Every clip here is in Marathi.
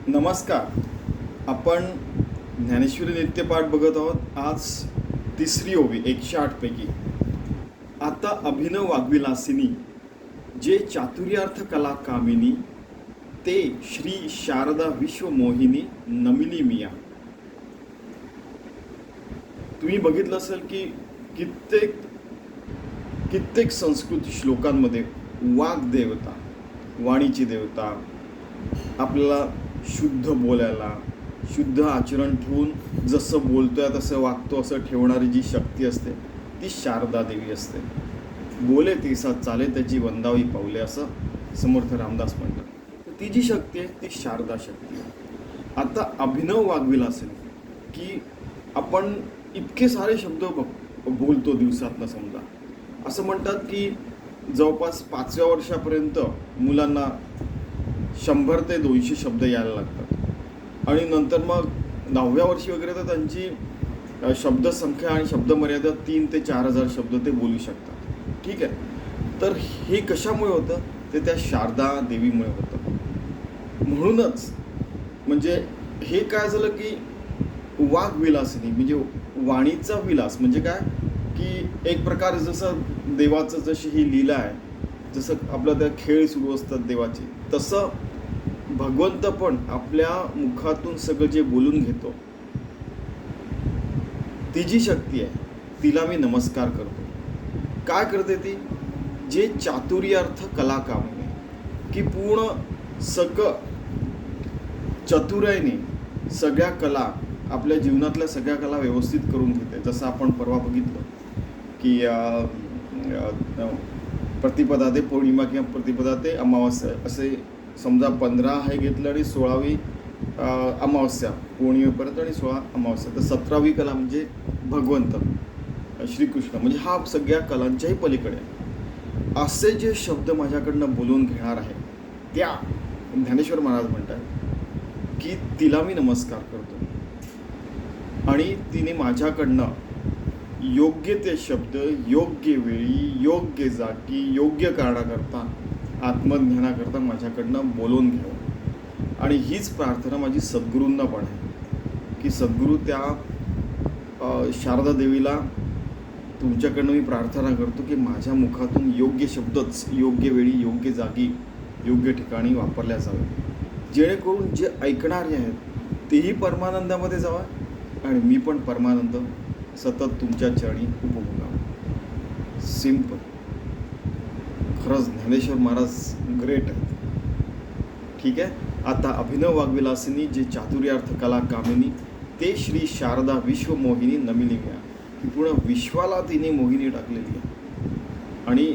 नमस्कार. आपण ज्ञानेश्वरी नित्यपाठ बघत आहोत. आज तिसरी ओवी 108 पैकी. आता अभिनव वाग्विलासिनी जे चातुर्यार्थ कला कामिनी ते श्री शारदा विश्वमोहिनी नमिली मिया. तुम्ही बघितलं असेल की कित्येक संस्कृत श्लोकांमध्ये वाग्देवता, वाणीची देवता, आपल्याला शुद्ध बोलायला, शुद्ध आचरण ठेवून जसं बोलतोय तसं वागतो असं ठेवणारी जी शक्ती असते ती शारदा देवी असते. बोले तिसा चाले त्याची वंदावी पावले असं समर्थ रामदास म्हणतात. तर ती जी शक्ती आहे ती शारदा शक्ती आहे. आता अभिनव वाग्विलासिनी की आपण इतके सारे शब्द बोलतो दिवसातनं. समजा असं म्हणतात की जवळपास 5व्या वर्षापर्यंत मुलांना 100 ते 200 शब्द यायला लागतात आणि नंतर मग 9व्या वर्षी वगैरे तर त्यांची शब्दसंख्या आणि शब्दमर्यादा 3 ते 4,000 शब्द ते बोलू शकतात. ठीक आहे. तर हे कशामुळे होतं? ते त्या शारदा देवीमुळे होतं. म्हणूनच म्हणजे हे काय झालं की वाग्विलासिनी म्हणजे वाणीचा विलास म्हणजे काय की एक प्रकार जसं देवाचं जशी ही लीला आहे, जसं आपलं त्या खेळ सुरू असतात देवाचे, तसं भगवंत पण आपल्या मुखातून सगळं जे बोलून घेतो ती जी शक्ती आहे तिला मी नमस्कार करतो. काय करते ती? जे चातुर्यार्थ कला कामिनी की पूर्ण चतुराईने सगळ्या कला, आपल्या जीवनातल्या सगळ्या कला व्यवस्थित करून घेते. जसं आपण परवा बघितलं की प्रतिपदा ते पौर्णिमा किंवा प्रतिपदा ते अमावस्या असे समजा 15 हे घेतलं आणि 16वी अमावस्या पौर्णिमेपर्यंत आणि 16 अमावस्या, तर 17वी कला म्हणजे भगवंत श्रीकृष्ण, म्हणजे हा सगळ्या कलांच्याही पलीकडे असे जे शब्द माझ्याकडनं बोलून घेणार आहे त्या ज्ञानेश्वर महाराज म्हणतात की तिला मी नमस्कार करतो आणि तिने माझ्याकडनं योग्य ते शब्द योग्य वेळी, योग्य जागी, योग्य कारणाकरता, आत्मज्ञानाकरता माझ्याकडनं बोलून घ्यावं. आणि हीच प्रार्थना माझी सद्गुरूंना पण आहे की सद्गुरू त्या शारदा देवीला तुमच्याकडनं मी प्रार्थना करतो की माझ्या मुखातून योग्य शब्दच योग्य वेळी, योग्य जागी, योग्य ठिकाणी वापरल्या जावे, जेणेकरून जे ऐकणारे आहेत तेही परमानंदामध्ये जावं आणि मी पण परमानंद सतत तुमच्या चरणी उपभोगावं. सिंपल. खरंच ज्ञानेश्वर महाराज ग्रेट आहेत. ठीक आहे. आता अभिनव वाग्विलासिनी जे चातुर्यार्थ कला कामिनी ते श्री शारदा विश्वमोहिनी नमिली मिया. की पूर्ण विश्वाला तिने मोहिनी टाकलेली आहे आणि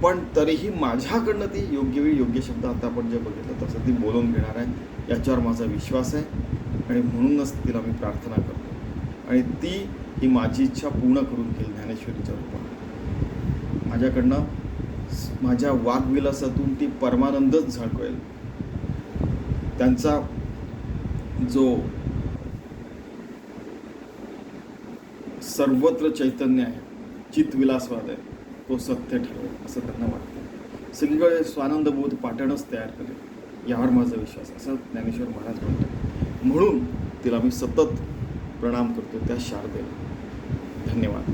पण तरीही माझ्याकडनं ती योग्य वेळी योग्य शब्द आता आपण जे बघितलं तसं ती बोलून घेणार आहे, याच्यावर माझा विश्वास आहे आणि म्हणूनच तिला मी प्रार्थना करतो आणि ती ही माझी इच्छा पूर्ण करून घेईल ज्ञानेश्वरीच्या रूपात. माझ्याकडनं माझ्या वाग्विलासातून ती परमानंदच झळकवेल. त्यांचा जो सर्वत्र चैतन्य आहे, चित्तविलासवाद आहे, तो सत्य ठरवेल असं त्यांना वाटतं. सगळीकडे स्वानंदबोध पाटणच तयार करेल यावर माझा विश्वास आहे असं ज्ञानेश्वर महाराज म्हणतात. म्हणून तिला मी सतत प्रणाम करतो त्या शारदेला. धन्यवाद.